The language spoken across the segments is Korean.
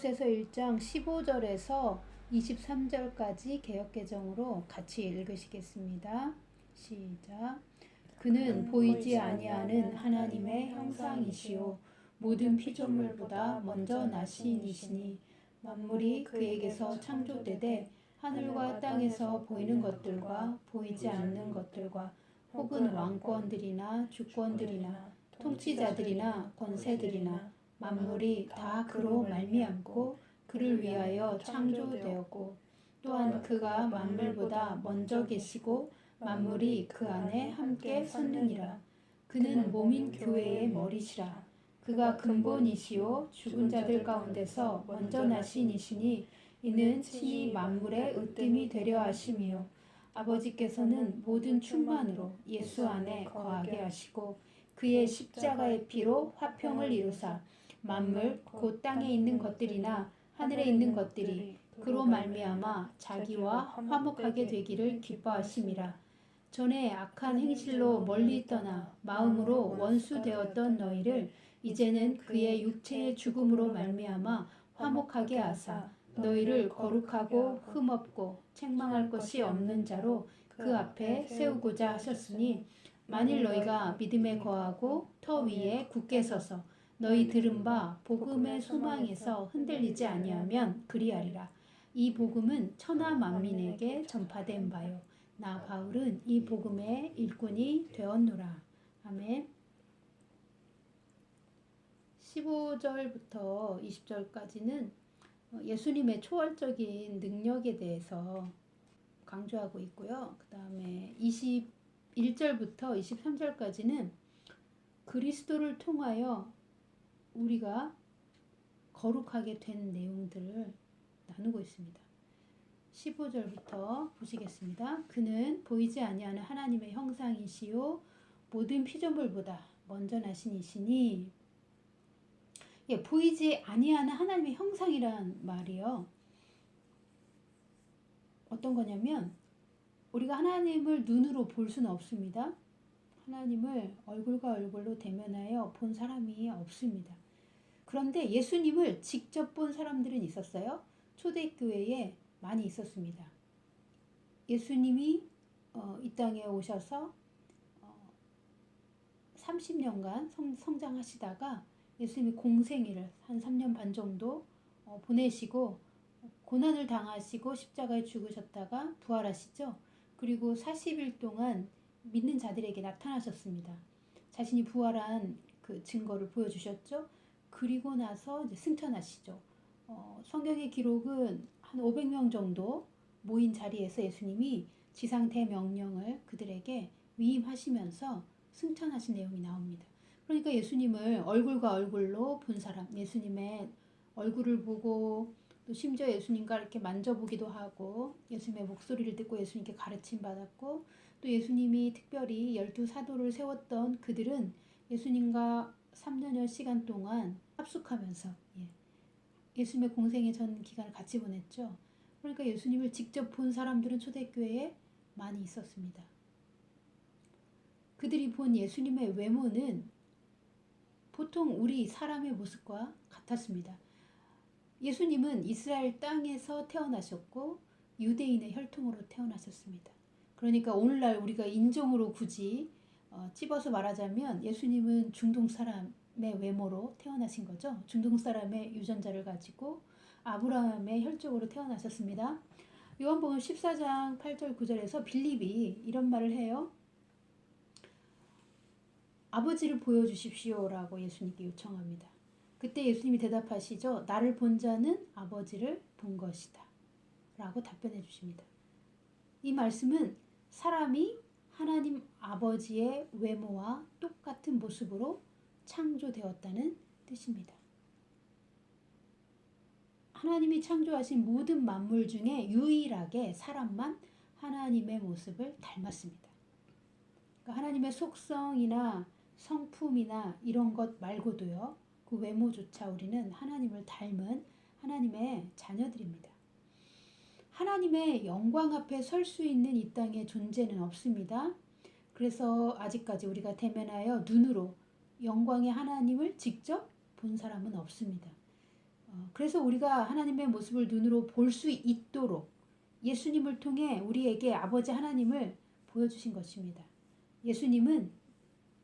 골로새서 1장 15절에서 23절까지 개역개정으로 같이 읽으시겠습니다. 시작. 그는 보이지 아니하는 하나님의 형상이시요 모든 피조물보다 먼저 나신 이시니 만물이 그에게서 창조되되 하늘과 땅에서 보이는 것들과 보이지 않는 것들과 혹은 왕권들이나 주권들이나 통치자들이나 권세들이나 만물이 다 그로 말미암고 그를 위하여 창조되었고 또한 그가 만물보다 먼저 계시고 만물이 그 안에 함께 섰느니라. 그는 몸인 교회의 머리시라. 그가 근본이시요 죽은 자들 가운데서 먼저 나신 이시니 이는 친히 만물의 으뜸이 되려 하심이요 아버지께서는 모든 충만으로 예수 안에 거하게 하시고 그의 십자가의 피로 화평을 이루사 만물 곧 땅에 있는 것들이나 하늘에 있는 것들이 그로 말미암아 자기와 화목하게 되기를 기뻐하심이라. 전에 악한 행실로 멀리 떠나 마음으로 원수 되었던 너희를 이제는 그의 육체의 죽음으로 말미암아 화목하게 하사 너희를 거룩하고 흠없고 책망할 것이 없는 자로 그 앞에 세우고자 하셨으니 만일 너희가 믿음에 거하고 터 위에 굳게 서서 너희 들은 바 복음의 소망에서 흔들리지 아니하면 그리하리라. 이 복음은 천하 만민에게 전파된 바요 나 바울은 이 복음의 일꾼이 되었노라. 아멘. 15절부터 20절까지는 예수님의 초월적인 능력에 대해서 강조하고 있고요. 그 다음에 21절부터 23절까지는 그리스도를 통하여 우리가 거룩하게 된 내용들을 나누고 있습니다. 15절부터 보시겠습니다. 그는 보이지 아니하는 하나님의 형상이시요 모든 피조물보다 먼저 나신 이시니 보이지 아니하는 하나님의 형상이란 말이요. 어떤 거냐면 우리가 하나님을 눈으로 볼 수는 없습니다. 하나님을 얼굴과 얼굴로 대면하여 본 사람이 없습니다. 그런데 예수님을 직접 본 사람들은 있었어요. 초대교회에 많이 있었습니다. 예수님이 이 땅에 오셔서 30년간 성장하시다가 예수님이 공생애를 한 3년 반 정도 보내시고 고난을 당하시고 십자가에 죽으셨다가 부활하시죠. 그리고 40일 동안 믿는 자들에게 나타나셨습니다. 자신이 부활한 그 증거를 보여주셨죠. 그리고 나서 이제 승천하시죠. 성경의 기록은 한 500명 정도 모인 자리에서 예수님이 지상 대명령을 그들에게 위임하시면서 승천하신 내용이 나옵니다. 그러니까 예수님을 얼굴과 얼굴로 본 사람, 예수님의 얼굴을 보고 또 심지어 예수님과 이렇게 만져보기도 하고 예수님의 목소리를 듣고 예수님께 가르침 받았고 또 예수님이 특별히 12사도를 세웠던 그들은 예수님과 3년여 시간 동안 합숙하면서 예수님의 공생의 전 기간을 같이 보냈죠. 그러니까 예수님을 직접 본 사람들은 초대교회에 많이 있었습니다. 그들이 본 예수님의 외모는 보통 우리 사람의 모습과 같았습니다. 예수님은 이스라엘 땅에서 태어나셨고 유대인의 혈통으로 태어나셨습니다. 그러니까 오늘날 우리가 인종으로 굳이 찝어서 말하자면 예수님은 중동 사람의 외모로 태어나신 거죠. 중동 사람의 유전자를 가지고 아브라함의 혈족으로 태어나셨습니다. 요한복음 14장 8절 9절에서 빌립이 이런 말을 해요. 아버지를 보여주십시오 라고 예수님께 요청합니다. 그때 예수님이 대답하시죠. 나를 본 자는 아버지를 본 것이다 라고 답변해 주십니다. 이 말씀은 사람이 하나님 아버지의 외모와 똑같은 모습으로 창조되었다는 뜻입니다. 하나님이 창조하신 모든 만물 중에 유일하게 사람만 하나님의 모습을 닮았습니다. 그러니까 하나님의 속성이나 성품이나 이런 것 말고도요. 그 외모조차 우리는 하나님을 닮은 하나님의 자녀들입니다. 하나님의 영광 앞에 설 수 있는 이 땅에 존재는 없습니다. 그래서 아직까지 우리가 대면하여 눈으로 영광의 하나님을 직접 본 사람은 없습니다. 그래서 우리가 하나님의 모습을 눈으로 볼 수 있도록 예수님을 통해 우리에게 아버지 하나님을 보여주신 것입니다. 예수님은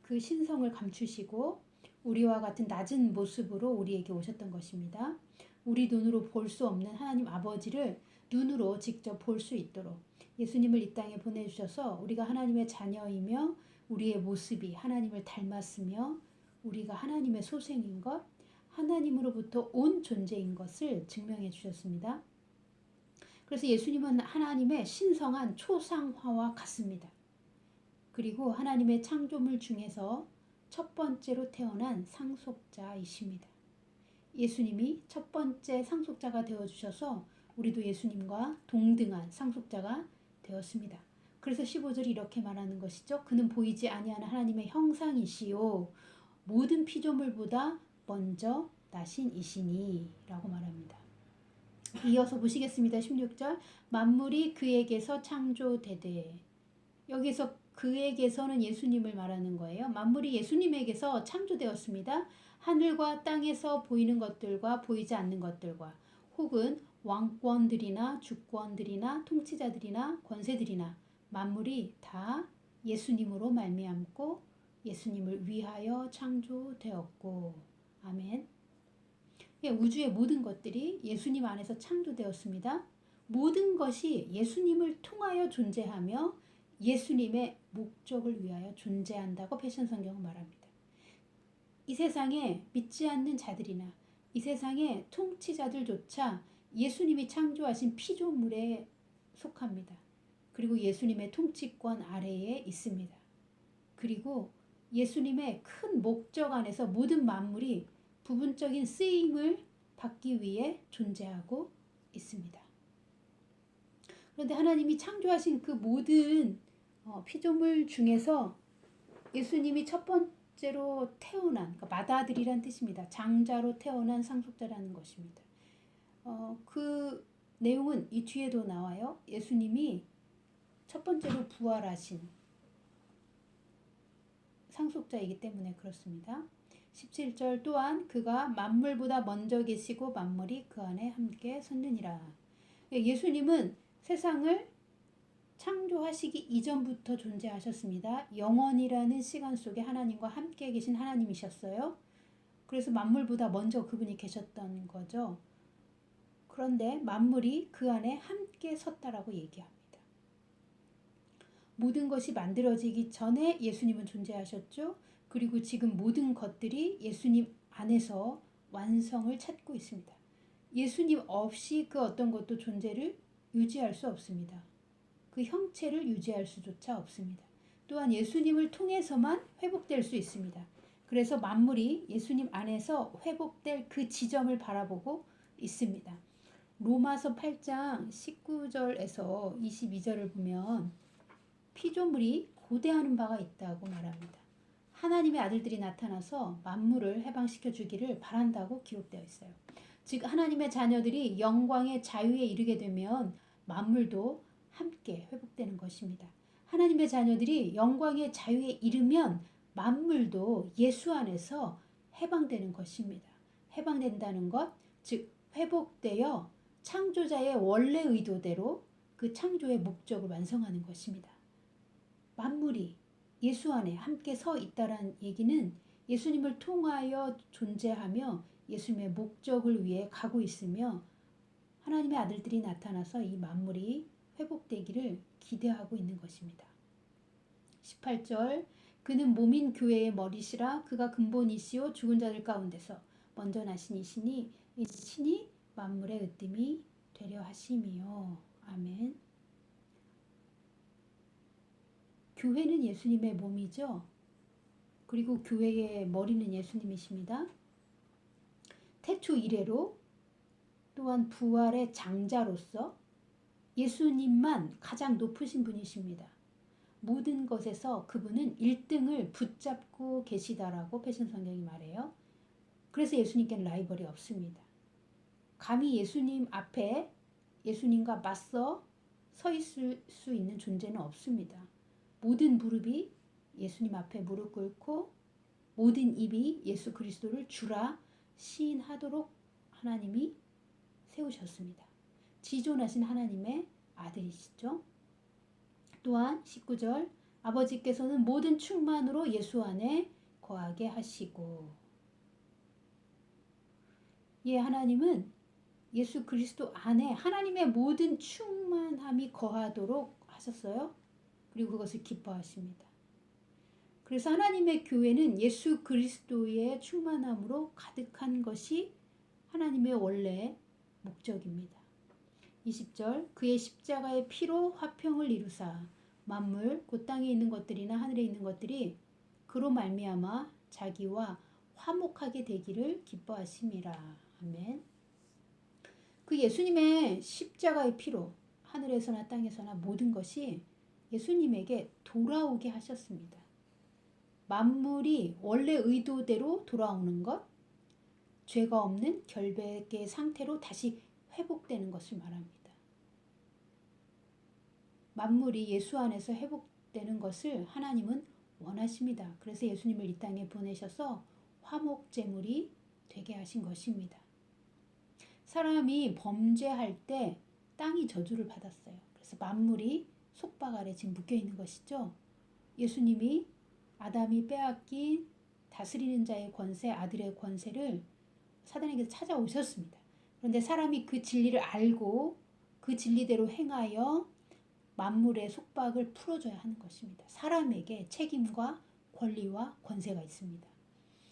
그 신성을 감추시고 우리와 같은 낮은 모습으로 우리에게 오셨던 것입니다. 우리 눈으로 볼 수 없는 하나님 아버지를 눈으로 직접 볼 수 있도록 예수님을 이 땅에 보내주셔서 우리가 하나님의 자녀이며 우리의 모습이 하나님을 닮았으며 우리가 하나님의 소생인 것, 하나님으로부터 온 존재인 것을 증명해 주셨습니다. 그래서 예수님은 하나님의 신성한 초상화와 같습니다. 그리고 하나님의 창조물 중에서 첫 번째로 태어난 상속자이십니다. 예수님이 첫 번째 상속자가 되어주셔서 우리도 예수님과 동등한 상속자가 되었습니다. 그래서 15절이 이렇게 말하는 것이죠. 그는 보이지 아니하는 하나님의 형상이시요 모든 피조물보다 먼저 나신 이시니 라고 말합니다. 이어서 보시겠습니다. 16절 만물이 그에게서 창조되되 여기서 그에게서는 예수님을 말하는 거예요. 만물이 예수님에게서 창조되었습니다. 하늘과 땅에서 보이는 것들과 보이지 않는 것들과 혹은 왕권들이나 주권들이나 통치자들이나 권세들이나 만물이 다 예수님으로 말미암고 예수님을 위하여 창조되었고 아멘. 우주의 모든 것들이 예수님 안에서 창조되었습니다. 모든 것이 예수님을 통하여 존재하며 예수님의 목적을 위하여 존재한다고 패션성경은 말합니다. 이 세상에 믿지 않는 자들이나 이 세상의 통치자들조차 예수님이 창조하신 피조물에 속합니다. 그리고 예수님의 통치권 아래에 있습니다. 그리고 예수님의 큰 목적 안에서 모든 만물이 부분적인 쓰임을 받기 위해 존재하고 있습니다. 그런데 하나님이 창조하신 그 모든 피조물 중에서 예수님이 첫 번째로 태어난, 그러니까 맏아들이란 뜻입니다. 장자로 태어난 상속자라는 것입니다. 그 내용은 이 뒤에도 나와요. 예수님이 첫 번째로 부활하신 상속자이기 때문에 그렇습니다. 17절 또한 그가 만물보다 먼저 계시고 만물이 그 안에 함께 섰느니라. 예수님은 세상을 창조하시기 이전부터 존재하셨습니다. 영원이라는 시간 속에 하나님과 함께 계신 하나님이셨어요. 그래서 만물보다 먼저 그분이 계셨던 거죠. 그런데 만물이 그 안에 함께 섰다라고 얘기합니다. 모든 것이 만들어지기 전에 예수님은 존재하셨죠. 그리고 지금 모든 것들이 예수님 안에서 완성을 찾고 있습니다. 예수님 없이 그 어떤 것도 존재를 유지할 수 없습니다. 그 형체를 유지할 수조차 없습니다. 또한 예수님을 통해서만 회복될 수 있습니다. 그래서 만물이 예수님 안에서 회복될 그 지점을 바라보고 있습니다. 로마서 8장 19절에서 22절을 보면 피조물이 고대하는 바가 있다고 말합니다. 하나님의 아들들이 나타나서 만물을 해방시켜 주기를 바란다고 기록되어 있어요. 즉 하나님의 자녀들이 영광의 자유에 이르게 되면 만물도 함께 회복되는 것입니다. 하나님의 자녀들이 영광의 자유에 이르면 만물도 예수 안에서 해방되는 것입니다. 해방된다는 것, 즉 회복되어 창조자의 원래 의도대로 그 창조의 목적을 완성하는 것입니다. 만물이 예수 안에 함께 서 있다는 얘기는 예수님을 통하여 존재하며 예수님의 목적을 위해 가고 있으며 하나님의 아들들이 나타나서 이 만물이 회복되기를 기대하고 있는 것입니다. 18절 그는 몸인 교회의 머리시라 그가 근본이시요 죽은 자들 가운데서 먼저 나신 이시니 이 신이 만물의 으뜸이 되려 하심이요. 아멘. 교회는 예수님의 몸이죠. 그리고 교회의 머리는 예수님이십니다. 태초 이래로 또한 부활의 장자로서 예수님만 가장 높으신 분이십니다. 모든 것에서 그분은 1등을 붙잡고 계시다라고 패션성경이 말해요. 그래서 예수님께는 라이벌이 없습니다. 감히 예수님 앞에 예수님과 맞서 서 있을 수 있는 존재는 없습니다. 모든 무릎이 예수님 앞에 무릎 꿇고 모든 입이 예수 그리스도를 주라 시인하도록 하나님이 세우셨습니다. 지존하신 하나님의 아들이시죠. 또한 19절 아버지께서는 모든 충만으로 예수 안에 거하게 하시고, 하나님은 예수 그리스도 안에 하나님의 모든 충만함이 거하도록 하셨어요. 그리고 그것을 기뻐하십니다. 그래서 하나님의 교회는 예수 그리스도의 충만함으로 가득한 것이 하나님의 원래 목적입니다. 20절 그의 십자가의 피로 화평을 이루사 만물 곧 땅에 있는 것들이나 하늘에 있는 것들이 그로 말미암아 자기와 화목하게 되기를 기뻐하심이라. 아멘. 그 예수님의 십자가의 피로 하늘에서나 땅에서나 모든 것이 예수님에게 돌아오게 하셨습니다. 만물이 원래 의도대로 돌아오는 것, 죄가 없는 결백의 상태로 다시 회복되는 것을 말합니다. 만물이 예수 안에서 회복되는 것을 하나님은 원하십니다. 그래서 예수님을 이 땅에 보내셔서 화목제물이 되게 하신 것입니다. 사람이 범죄할 때 땅이 저주를 받았어요. 그래서 만물이 속박 아래 지금 묶여 있는 것이죠. 예수님이 아담이 빼앗긴 다스리는 자의 권세, 아들의 권세를 사단에게서 찾아오셨습니다. 그런데 사람이 그 진리를 알고 그 진리대로 행하여 만물의 속박을 풀어줘야 하는 것입니다. 사람에게 책임과 권리와 권세가 있습니다.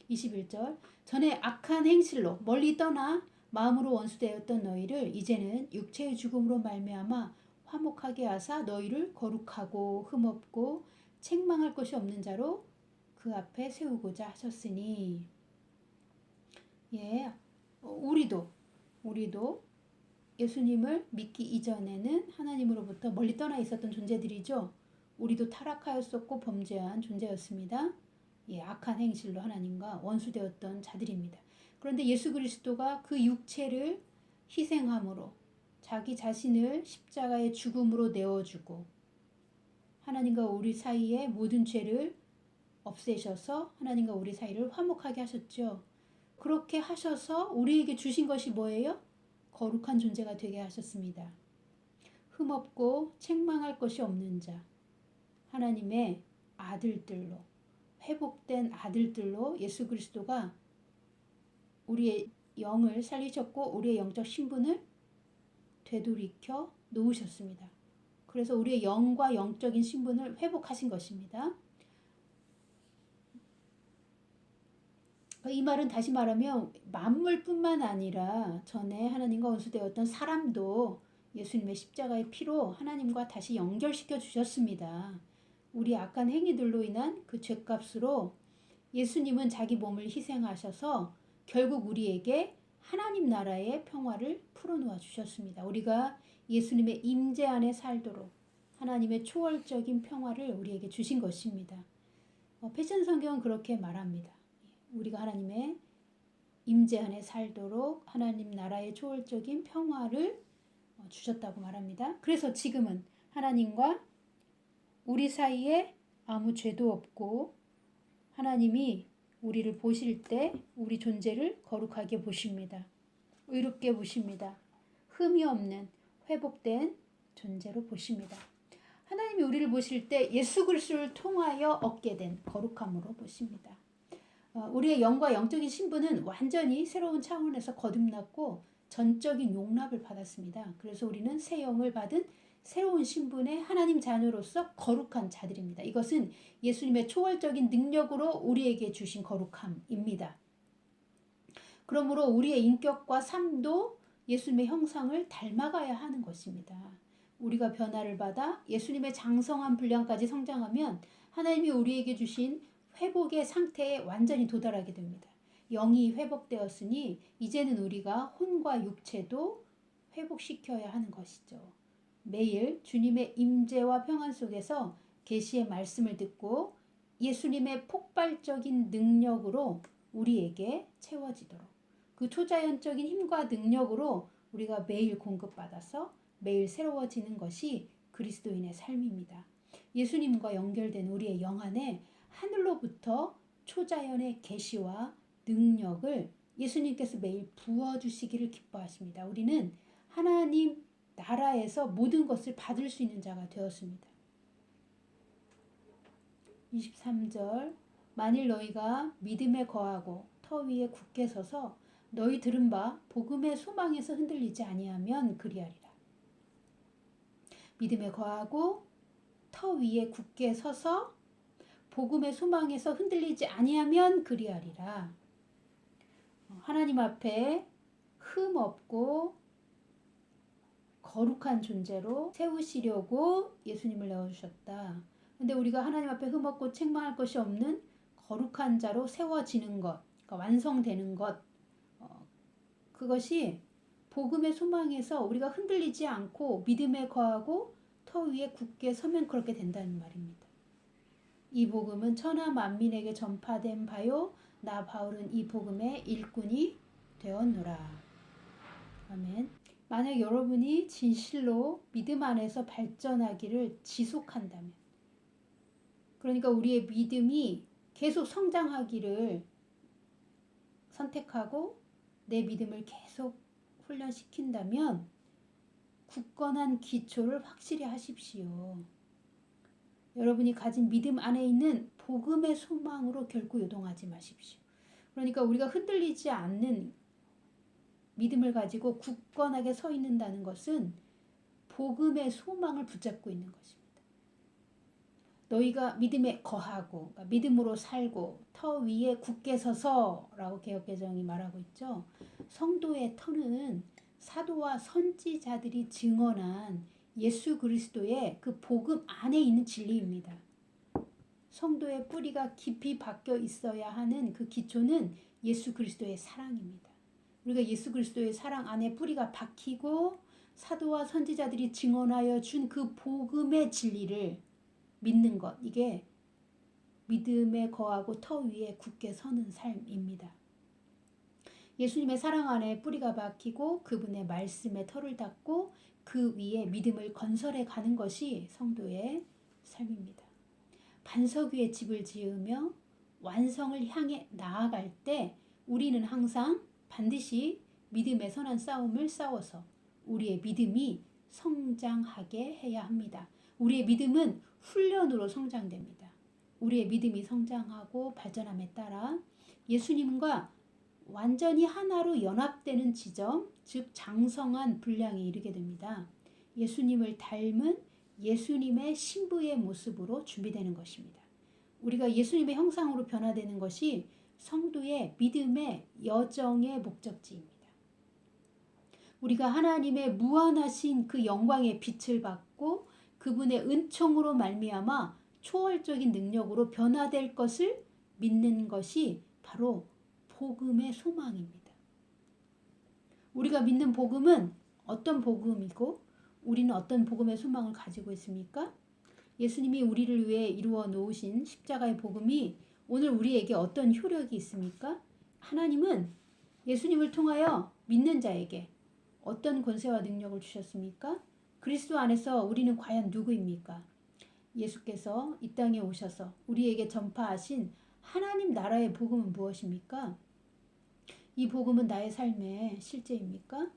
21절 전에 악한 행실로 멀리 떠나 마음으로 원수되었던 너희를 이제는 육체의 죽음으로 말미암아 화목하게 하사 너희를 거룩하고 흠없고 책망할 것이 없는 자로 그 앞에 세우고자 하셨으니, 우리도 예수님을 믿기 이전에는 하나님으로부터 멀리 떠나 있었던 존재들이죠. 우리도 타락하였었고 범죄한 존재였습니다. 악한 행실로 하나님과 원수되었던 자들입니다. 그런데 예수 그리스도가 그 육체를 희생함으로 자기 자신을 십자가의 죽음으로 내어주고 하나님과 우리 사이의 모든 죄를 없애셔서 하나님과 우리 사이를 화목하게 하셨죠. 그렇게 하셔서 우리에게 주신 것이 뭐예요? 거룩한 존재가 되게 하셨습니다. 흠없고 책망할 것이 없는 자, 하나님의 아들들로, 회복된 아들들로 예수 그리스도가 우리의 영을 살리셨고 우리의 영적 신분을 되돌이켜 놓으셨습니다. 그래서 우리의 영과 영적인 신분을 회복하신 것입니다. 이 말은 다시 말하면 만물뿐만 아니라 전에 하나님과 원수되었던 사람도 예수님의 십자가의 피로 하나님과 다시 연결시켜 주셨습니다. 우리 악한 행위들로 인한 그 죄값으로 예수님은 자기 몸을 희생하셔서 결국 우리에게 하나님 나라의 평화를 풀어놓아 주셨습니다. 우리가 예수님의 임재 안에 살도록 하나님의 초월적인 평화를 우리에게 주신 것입니다. 패션 성경은 그렇게 말합니다. 우리가 하나님의 임재 안에 살도록 하나님 나라의 초월적인 평화를 주셨다고 말합니다. 그래서 지금은 하나님과 우리 사이에 아무 죄도 없고 하나님이 우리를 보실 때 우리 존재를 거룩하게 보십니다. 의롭게 보십니다. 흠이 없는 회복된 존재로 보십니다. 하나님이 우리를 보실 때 예수 그리스도를 통하여 얻게 된 거룩함으로 보십니다. 우리의 영과 영적인 신분은 완전히 새로운 차원에서 거듭났고 전적인 용납을 받았습니다. 그래서 우리는 새 영을 받은 새로운 신분의 하나님 자녀로서 거룩한 자들입니다. 이것은 예수님의 초월적인 능력으로 우리에게 주신 거룩함입니다. 그러므로 우리의 인격과 삶도 예수님의 형상을 닮아가야 하는 것입니다. 우리가 변화를 받아 예수님의 장성한 분량까지 성장하면 하나님이 우리에게 주신 회복의 상태에 완전히 도달하게 됩니다. 영이 회복되었으니 이제는 우리가 혼과 육체도 회복시켜야 하는 것이죠. 매일 주님의 임재와 평안 속에서 계시의 말씀을 듣고 예수님의 폭발적인 능력으로 우리에게 채워지도록 그 초자연적인 힘과 능력으로 우리가 매일 공급받아서 매일 새로워지는 것이 그리스도인의 삶입니다. 예수님과 연결된 우리의 영 안에 하늘로부터 초자연의 계시와 능력을 예수님께서 매일 부어주시기를 기뻐하십니다. 우리는 하나님 나라에서 모든 것을 받을 수 있는 자가 되었습니다. 23절 만일 너희가 믿음에 거하고 터 위에 굳게 서서 너희 들은 바 복음의 소망에서 흔들리지 아니하면 그리하리라. 믿음에 거하고 터 위에 굳게 서서 복음의 소망에서 흔들리지 아니하면 그리하리라. 하나님 앞에 흠 없고 거룩한 존재로 세우시려고 예수님을 넣어주셨다. 근데 우리가 하나님 앞에 흠 없고 책망할 것이 없는 거룩한 자로 세워지는 것, 그러니까 완성되는 것, 그것이 복음의 소망에서 우리가 흔들리지 않고 믿음에 거하고 터 위에 굳게 서면 그렇게 된다는 말입니다. 이 복음은 천하 만민에게 전파된 바요 나 바울은 이 복음의 일꾼이 되었노라. 아멘. 만약 여러분이 진실로 믿음 안에서 발전하기를 지속한다면, 그러니까 우리의 믿음이 계속 성장하기를 선택하고 내 믿음을 계속 훈련시킨다면 굳건한 기초를 확실히 하십시오. 여러분이 가진 믿음 안에 있는 복음의 소망으로 결코 요동하지 마십시오. 그러니까 우리가 흔들리지 않는 믿음을 가지고 굳건하게 서 있는다는 것은 복음의 소망을 붙잡고 있는 것입니다. 너희가 믿음에 거하고, 그러니까 믿음으로 살고 터 위에 굳게 서서라고 개역개정이 말하고 있죠. 성도의 터는 사도와 선지자들이 증언한 예수 그리스도의 그 복음 안에 있는 진리입니다. 성도의 뿌리가 깊이 박혀 있어야 하는 그 기초는 예수 그리스도의 사랑입니다. 우리가 예수 그리스도의 사랑 안에 뿌리가 박히고 사도와 선지자들이 증언하여 준 그 복음의 진리를 믿는 것, 이게 믿음에 거하고 터 위에 굳게 서는 삶입니다. 예수님의 사랑 안에 뿌리가 박히고 그분의 말씀에 터를 닫고 그 위에 믿음을 건설해 가는 것이 성도의 삶입니다. 반석 위에 집을 지으며 완성을 향해 나아갈 때 우리는 항상 반드시 믿음의 선한 싸움을 싸워서 우리의 믿음이 성장하게 해야 합니다. 우리의 믿음은 훈련으로 성장됩니다. 우리의 믿음이 성장하고 발전함에 따라 예수님과 완전히 하나로 연합되는 지점, 즉 장성한 분량에 이르게 됩니다. 예수님을 닮은 예수님의 신부의 모습으로 준비되는 것입니다. 우리가 예수님의 형상으로 변화되는 것이 성도의 믿음의 여정의 목적지입니다. 우리가 하나님의 무한하신 그 영광의 빛을 받고 그분의 은총으로 말미암아 초월적인 능력으로 변화될 것을 믿는 것이 바로 복음의 소망입니다. 우리가 믿는 복음은 어떤 복음이고 우리는 어떤 복음의 소망을 가지고 있습니까? 예수님이 우리를 위해 이루어 놓으신 십자가의 복음이 오늘 우리에게 어떤 효력이 있습니까? 하나님은 예수님을 통하여 믿는 자에게 어떤 권세와 능력을 주셨습니까? 그리스도 안에서 우리는 과연 누구입니까? 예수께서 이 땅에 오셔서 우리에게 전파하신 하나님 나라의 복음은 무엇입니까? 이 복음은 나의 삶의 실제입니까?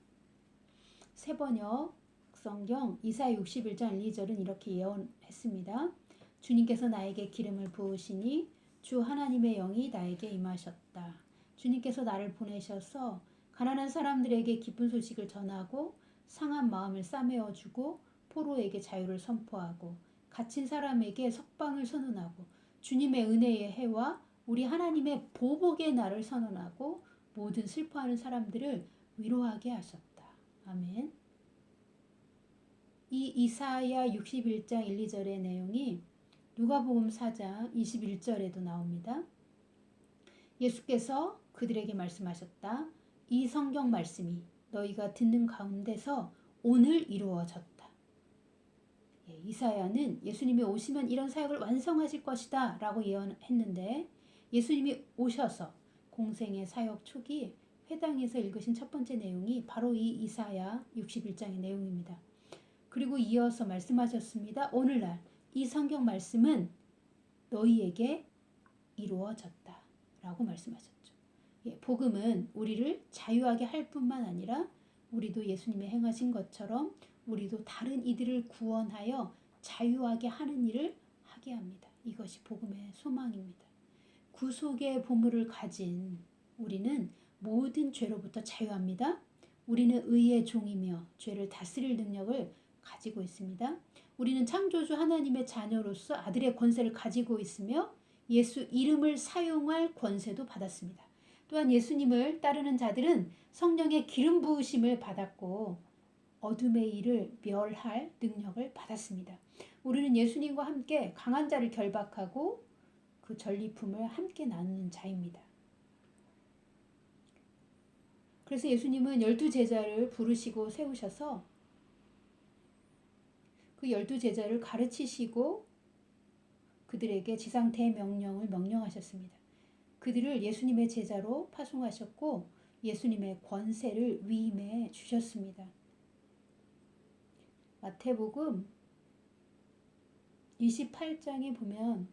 새번역 성경 이사야 61장 1, 2절은 이렇게 예언했습니다. 주님께서 나에게 기름을 부으시니 주 하나님의 영이 나에게 임하셨다. 주님께서 나를 보내셔서 가난한 사람들에게 기쁜 소식을 전하고 상한 마음을 싸매어주고 포로에게 자유를 선포하고 갇힌 사람에게 석방을 선언하고 주님의 은혜의 해와 우리 하나님의 보복의 날을 선언하고 모든 슬퍼하는 사람들을 위로하게 하셨다. 아멘. 이 이사야 61장 1, 2절의 내용이 누가복음 4장 21절에도 나옵니다. 예수께서 그들에게 말씀하셨다. 이 성경 말씀이 너희가 듣는 가운데서 오늘 이루어졌다. 이사야는 예수님이 오시면 이런 사역을 완성하실 것이다 라고 예언했는데 예수님이 오셔서 공생의 사역 초기 회당에서 읽으신 첫 번째 내용이 바로 이 이사야 61장의 내용입니다. 그리고 이어서 말씀하셨습니다. 오늘날 이 성경 말씀은 너희에게 이루어졌다 라고 말씀하셨죠. 복음은 우리를 자유하게 할 뿐만 아니라 우리도 예수님의 행하신 것처럼 우리도 다른 이들을 구원하여 자유하게 하는 일을 하게 합니다. 이것이 복음의 소망입니다. 구속의 보물을 가진 우리는 모든 죄로부터 자유합니다. 우리는 의의 종이며 죄를 다스릴 능력을 가지고 있습니다. 우리는 창조주 하나님의 자녀로서 아들의 권세를 가지고 있으며 예수 이름을 사용할 권세도 받았습니다. 또한 예수님을 따르는 자들은 성령의 기름 부으심을 받았고 어둠의 일을 멸할 능력을 받았습니다. 우리는 예수님과 함께 강한 자를 결박하고 그 전리품을 함께 나누는 자입니다. 그래서 예수님은 12제자를 부르시고 세우셔서 그 12제자를 가르치시고 그들에게 지상 대명령을 명령하셨습니다. 그들을 예수님의 제자로 파송하셨고 예수님의 권세를 위임해 주셨습니다. 마태복음 28장에 보면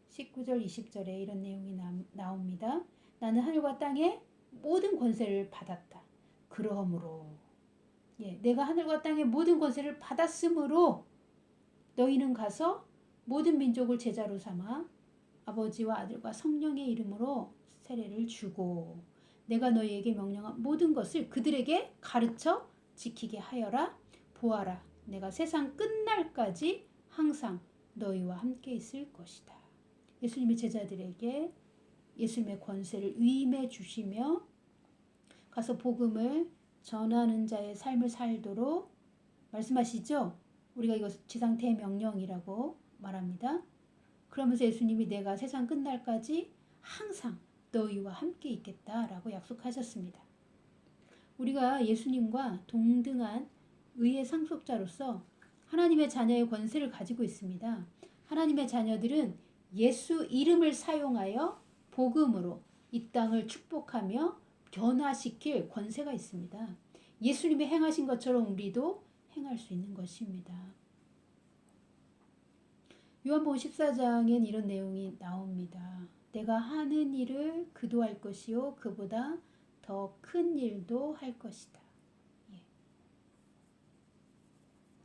19절 20절에 이런 내용이 나옵니다. 나는 하늘과 땅의 모든 권세를 받았다. 그러므로 내가 하늘과 땅의 모든 권세를 받았으므로 너희는 가서 모든 민족을 제자로 삼아 아버지와 아들과 성령의 이름으로 세례를 주고 내가 너희에게 명령한 모든 것을 그들에게 가르쳐 지키게 하여라. 보아라, 내가 세상 끝날까지 항상 너희와 함께 있을 것이다. 예수님이 제자들에게 예수님의 권세를 위임해 주시며 가서 복음을 전하는 자의 삶을 살도록 말씀하시죠. 우리가 이것을 지상 대명령이라고 말합니다. 그러면서 예수님이 내가 세상 끝날까지 항상 너희와 함께 있겠다라고 약속하셨습니다. 우리가 예수님과 동등한 의의 상속자로서 하나님의 자녀의 권세를 가지고 있습니다. 하나님의 자녀들은 예수 이름을 사용하여 복음으로 이 땅을 축복하며 변화시킬 권세가 있습니다. 예수님이 행하신 것처럼 우리도 행할 수 있는 것입니다. 요한복음 14장엔 이런 내용이 나옵니다. 내가 하는 일을 그도 할 것이요 그보다 더 큰 일도 할 것이다.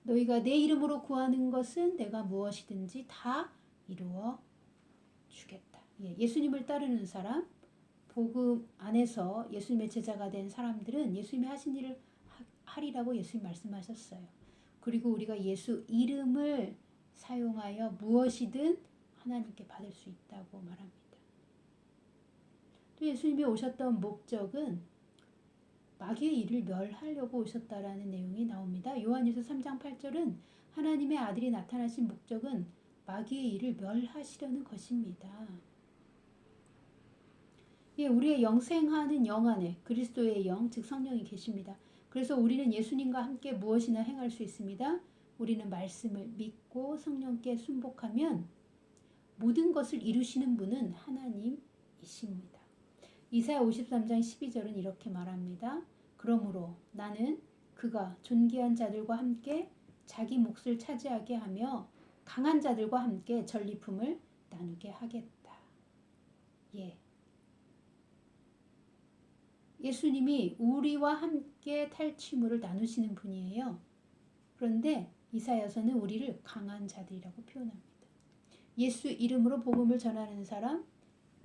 너희가 내 이름으로 구하는 것은 내가 무엇이든지 다 이루어 주겠다. 예수님을 따르는 사람, 복음 안에서 예수님의 제자가 된 사람들은 예수님이 하신 일을 하리라고 예수님 말씀하셨어요. 그리고 우리가 예수 이름을 사용하여 무엇이든 하나님께 받을 수 있다고 말합니다. 또 예수님이 오셨던 목적은 마귀의 일을 멸하려고 오셨다라는 내용이 나옵니다. 요한일서 3장 8절은 하나님의 아들이 나타나신 목적은 마귀의 일을 멸하시려는 것입니다. 우리의 영생하는 영 안에 그리스도의 영, 즉 성령이 계십니다. 그래서 우리는 예수님과 함께 무엇이나 행할 수 있습니다. 우리는 말씀을 믿고 성령께 순복하면 모든 것을 이루시는 분은 하나님이십니다. 이사야 53장 12절은 이렇게 말합니다. 그러므로 나는 그가 존귀한 자들과 함께 자기 몫을 차지하게 하며 강한 자들과 함께 전리품을 나누게 하겠다. 예수님이 우리와 함께 탈취물을 나누시는 분이에요. 그런데 이사야서는 우리를 강한 자들이라고 표현합니다. 예수 이름으로 복음을 전하는 사람,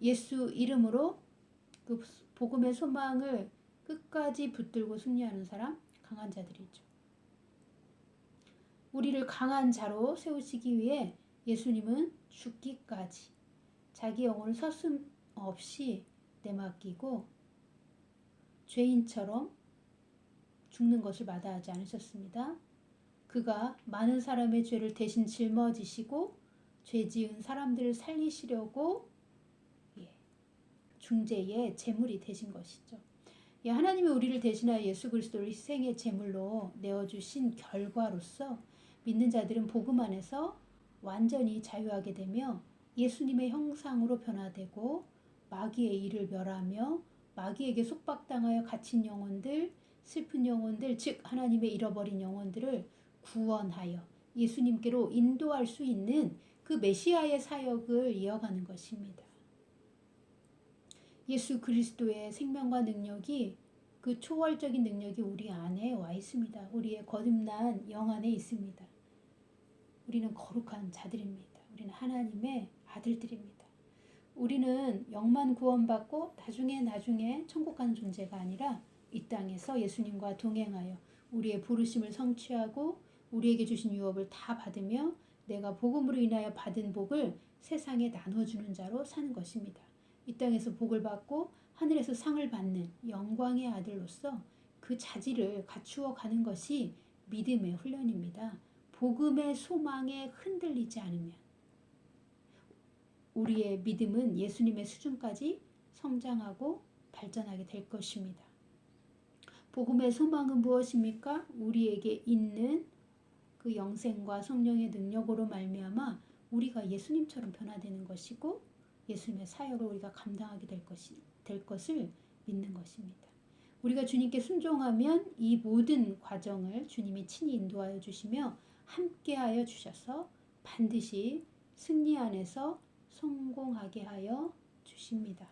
예수 이름으로 그 복음의 소망을 끝까지 붙들고 승리하는 사람, 강한 자들이죠. 우리를 강한 자로 세우시기 위해 예수님은 죽기까지 자기 영혼을 서슴없이 내맡기고 죄인처럼 죽는 것을 마다하지 않으셨습니다. 그가 많은 사람의 죄를 대신 짊어지시고 죄 지은 사람들을 살리시려고 중재의 제물이 되신 것이죠. 하나님이 우리를 대신하여 예수 그리스도를 희생의 제물로 내어주신 결과로서 믿는 자들은 복음 안에서 완전히 자유하게 되며 예수님의 형상으로 변화되고 마귀의 일을 멸하며 마귀에게 속박당하여 갇힌 영혼들, 슬픈 영혼들, 즉 하나님의 잃어버린 영혼들을 구원하여 예수님께로 인도할 수 있는 그 메시아의 사역을 이어가는 것입니다. 예수 그리스도의 생명과 능력이 그 초월적인 능력이 우리 안에 와 있습니다. 우리의 거듭난 영 안에 있습니다. 우리는 거룩한 자들입니다. 우리는 하나님의 아들들입니다. 우리는 영만 구원받고 나중에 천국 가는 존재가 아니라 이 땅에서 예수님과 동행하여 우리의 부르심을 성취하고 우리에게 주신 유업을 다 받으며 내가 복음으로 인하여 받은 복을 세상에 나눠주는 자로 사는 것입니다. 이 땅에서 복을 받고 하늘에서 상을 받는 영광의 아들로서 그 자질을 갖추어 가는 것이 믿음의 훈련입니다. 복음의 소망에 흔들리지 않으면 우리의 믿음은 예수님의 수준까지 성장하고 발전하게 될 것입니다. 복음의 소망은 무엇입니까? 우리에게 있는 그 영생과 성령의 능력으로 말미암아 우리가 예수님처럼 변화되는 것이고 예수님의 사역을 우리가 감당하게 될 것을 믿는 것입니다. 우리가 주님께 순종하면 이 모든 과정을 주님이 친히 인도하여 주시며 함께하여 주셔서 반드시 승리 안에서 성공하게 하여 주십니다.